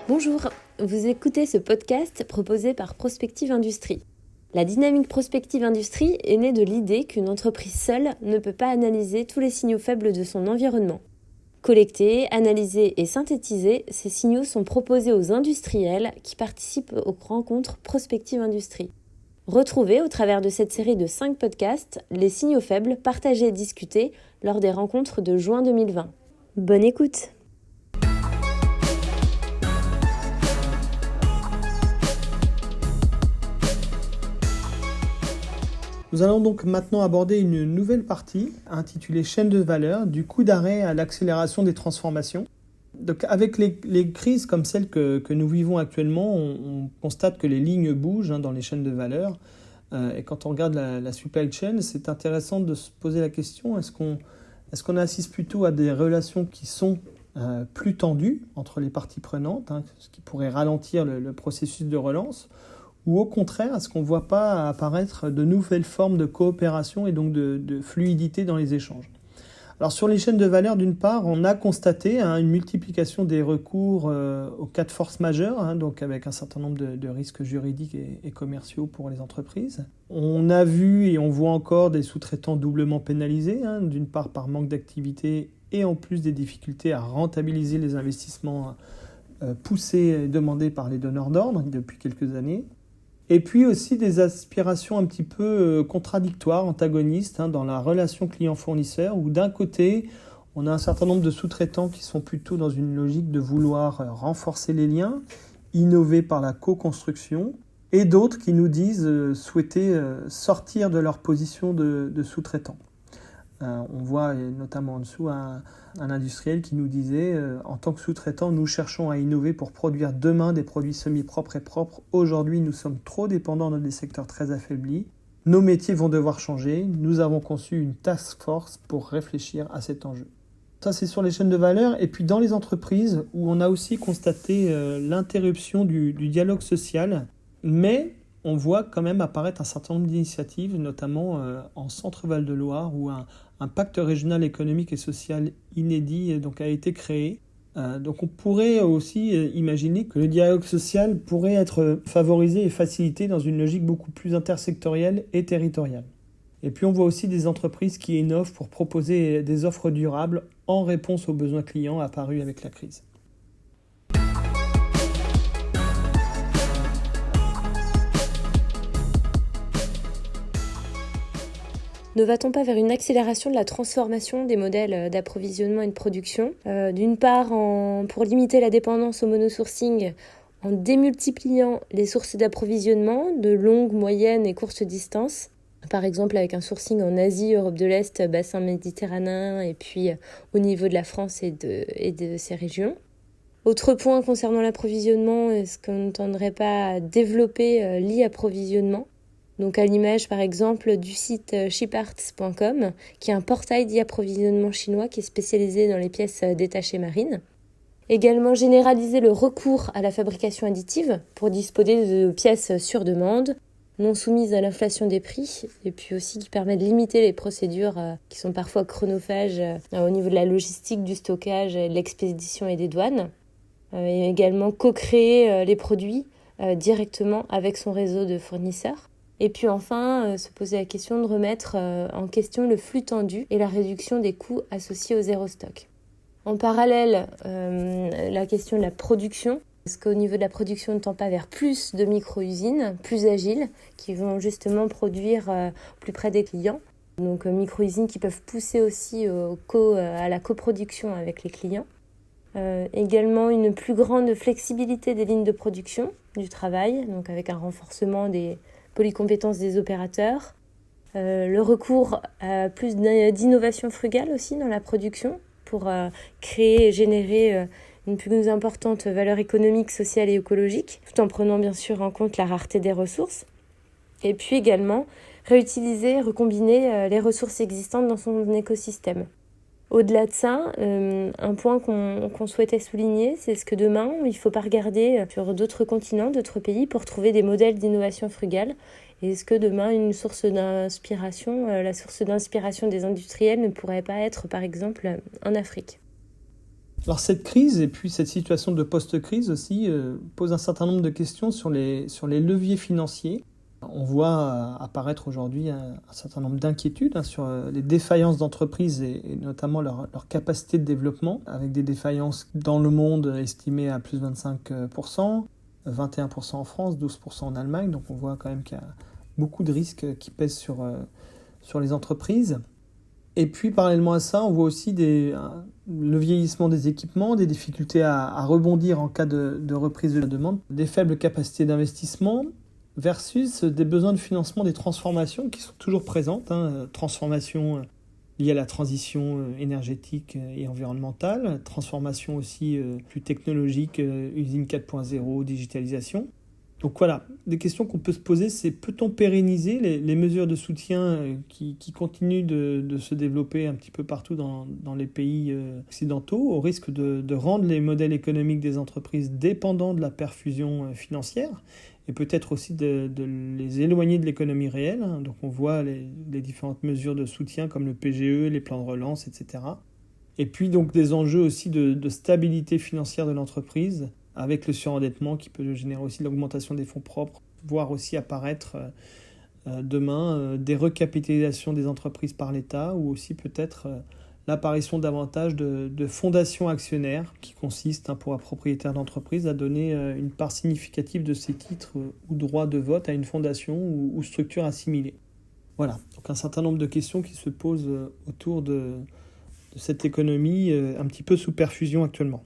Bonjour, vous écoutez ce podcast proposé par Prospective Industrie. La dynamique Prospective Industrie est née de l'idée qu'une entreprise seule ne peut pas analyser tous les signaux faibles de son environnement. Collectés, analysés et synthétisés, ces signaux sont proposés aux industriels qui participent aux rencontres Prospective Industrie. Retrouvez au travers de cette série de 5 podcasts les signaux faibles partagés et discutés lors des rencontres de juin 2020. Bonne écoute! Nous allons donc maintenant aborder une nouvelle partie intitulée Chaîne de valeur, du coup d'arrêt à l'accélération des transformations. Donc avec les crises comme celle que nous vivons actuellement, on constate que les lignes bougent dans les chaînes de valeur. Et quand on regarde la supply chain, c'est intéressant de se poser la question, est-ce qu'on assiste plutôt à des relations qui sont plus tendues entre les parties prenantes, ce qui pourrait ralentir le processus de relance, ou au contraire, est-ce qu'on ne voit pas apparaître de nouvelles formes de coopération et donc de fluidité dans les échanges ? Alors sur les chaînes de valeur, d'une part, on a constaté une multiplication des recours aux cas de force majeure, donc avec un certain nombre de risques juridiques et commerciaux pour les entreprises. On a vu et on voit encore des sous-traitants doublement pénalisés, d'une part par manque d'activité et en plus des difficultés à rentabiliser les investissements poussés et demandés par les donneurs d'ordre depuis quelques années. Et puis aussi des aspirations un petit peu contradictoires, antagonistes, dans la relation client-fournisseur, où d'un côté, on a un certain nombre de sous-traitants qui sont plutôt dans une logique de vouloir renforcer les liens, innover par la co-construction, et d'autres qui nous disent souhaiter sortir de leur position de sous-traitants. On voit notamment en dessous un industriel qui nous disait en tant que sous-traitant, nous cherchons à innover pour produire demain des produits semi-propres et propres. Aujourd'hui, nous sommes trop dépendants dans des secteurs très affaiblis. Nos métiers vont devoir changer. Nous avons conçu une task force pour réfléchir à cet enjeu. Ça, c'est sur les chaînes de valeur. Et puis dans les entreprises, où on a aussi constaté l'interruption du dialogue social, mais on voit quand même apparaître un certain nombre d'initiatives, notamment en Centre-Val de Loire, où un pacte régional économique et social inédit a été créé. Donc on pourrait aussi imaginer que le dialogue social pourrait être favorisé et facilité dans une logique beaucoup plus intersectorielle et territoriale. Et puis on voit aussi des entreprises qui innovent pour proposer des offres durables en réponse aux besoins clients apparus avec la crise. Ne va-t-on pas vers une accélération de la transformation des modèles d'approvisionnement et de production ? D'une part, pour limiter la dépendance au monosourcing, en démultipliant les sources d'approvisionnement de longues, moyennes et courtes distances. Par exemple, avec un sourcing en Asie, Europe de l'Est, bassin méditerranéen, et puis au niveau de la France et de ses régions. Autre point concernant l'approvisionnement, est-ce qu'on ne tendrait pas à développer l'e-approvisionnement ? Donc à l'image par exemple du site shiparts.com qui est un portail d'e-approvisionnement chinois qui est spécialisé dans les pièces détachées marines. Également généraliser le recours à la fabrication additive pour disposer de pièces sur demande, non soumises à l'inflation des prix et puis aussi qui permet de limiter les procédures qui sont parfois chronophages au niveau de la logistique, du stockage, de l'expédition et des douanes. Et également co-créer les produits directement avec son réseau de fournisseurs. Et puis enfin, se poser la question de remettre en question le flux tendu et la réduction des coûts associés au zéro stock. En parallèle, la question de la production. Est-ce qu'au niveau de la production, on ne tend pas vers plus de micro-usines, plus agiles, qui vont justement produire plus près des clients ? Donc micro-usines qui peuvent pousser aussi à la coproduction avec les clients. Également une plus grande flexibilité des lignes de production du travail, donc avec un renforcement des polycompétences des opérateurs, le recours à plus d'innovation frugale aussi dans la production pour créer et générer une plus importante valeur économique, sociale et écologique, tout en prenant bien sûr en compte la rareté des ressources. Et puis également réutiliser, recombiner les ressources existantes dans son écosystème. Au-delà de ça, un point qu'on souhaitait souligner, c'est ce que demain, il ne faut pas regarder sur d'autres continents, d'autres pays pour trouver des modèles d'innovation frugale. Et est-ce que demain, la source d'inspiration des industriels ne pourrait pas être, par exemple, en Afrique ? Alors cette crise et puis cette situation de post-crise aussi pose un certain nombre de questions sur les leviers financiers. On voit apparaître aujourd'hui un certain nombre d'inquiétudes sur les défaillances d'entreprises et notamment leur capacité de développement, avec des défaillances dans le monde estimées à plus de 25%, 21% en France, 12% en Allemagne. Donc on voit quand même qu'il y a beaucoup de risques qui pèsent sur les entreprises. Et puis parallèlement à ça, on voit aussi le vieillissement des équipements, des difficultés à rebondir en cas de reprise de la demande, des faibles capacités d'investissement, versus des besoins de financement des transformations qui sont toujours présentes, transformations liées à la transition énergétique et environnementale, transformations aussi plus technologiques, usine 4.0, digitalisation. Donc voilà, des questions qu'on peut se poser, c'est peut-on pérenniser les mesures de soutien qui continuent de se développer un petit peu partout dans les pays occidentaux, au risque de rendre les modèles économiques des entreprises dépendants de la perfusion financière, et peut-être aussi de les éloigner de l'économie réelle. Donc on voit les différentes mesures de soutien comme le PGE, les plans de relance, etc. Et puis donc des enjeux aussi de stabilité financière de l'entreprise, avec le surendettement qui peut générer aussi l'augmentation des fonds propres, voire aussi apparaître demain des recapitalisations des entreprises par l'État, ou aussi peut-être l'apparition davantage de fondations actionnaires qui consistent pour un propriétaire d'entreprise à donner une part significative de ses titres ou droits de vote à une fondation ou structure assimilée. Voilà, donc un certain nombre de questions qui se posent autour de cette économie un petit peu sous perfusion actuellement.